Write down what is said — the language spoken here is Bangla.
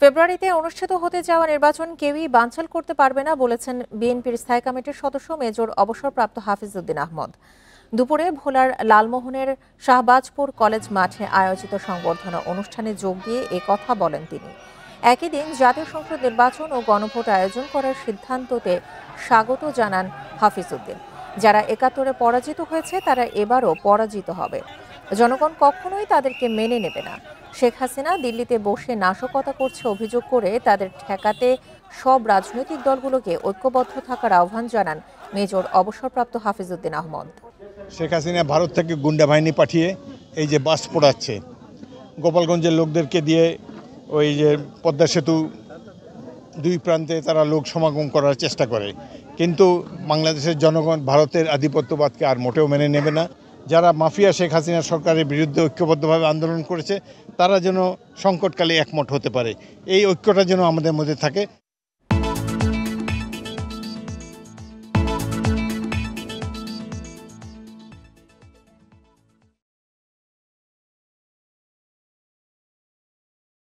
ফেব্রুয়ারিতে অনুষ্ঠিত হতে যাওয়া নির্বাচন কেউই বানচাল করতে পারবে না বলেছেন বিএনপির স্থায়ী কমিটির সদস্য মেজর অবসরপ্রাপ্ত হাফিজউদ্দিন আহমদ। দুপুরে ভোলার লালমোহনের শাহবাজপুর কলেজ মাঠে আয়োজিত সংবর্ধনা অনুষ্ঠানে যোগ দিয়ে কথা বলেন তিনি। একই দিন জাতীয় সংসদ নির্বাচন ও গণভোট আয়োজন করার সিদ্ধান্ততে স্বাগত জানান হাফিজউদ্দিন। যারা ৭১-এ পরাজিত হয়েছে তারা এবারও পরাজিত হবে, জনগণ কখনোই তাদেরকে মেনে নেবে না। শেখ হাসিনা দিল্লিতে বসে নাশকতা করছে অভিযোগ করে তাদের ঠেকাতে সব রাজনৈতিক দলগুলোকে ঐক্যবদ্ধ থাকার আহ্বান জানান মেজর অবসরপ্রাপ্ত হাফিজউদ্দিন আহমদ। শেখ হাসিনা ভারত থেকে গুন্ডা বাহিনী পাঠিয়ে এই যে বাস পোড়াচ্ছে, গোপালগঞ্জের লোকদেরকে দিয়ে ওই যে পদ্মা সেতু দুই প্রান্তে তারা লোক সমাগম করার চেষ্টা করে, কিন্তু বাংলাদেশের জনগণ ভারতের আধিপত্যবাদকে আর মোটেও মেনে নেবে না। যারা মাফিয়া শেখ হাসিনা সরকারের বিরুদ্ধে ঐক্যবদ্ধভাবে আন্দোলন করেছে তারা যেন সংকটকালে একমত হতে পারে, এই ঐক্যটা যেন আমাদের মধ্যে থাকে।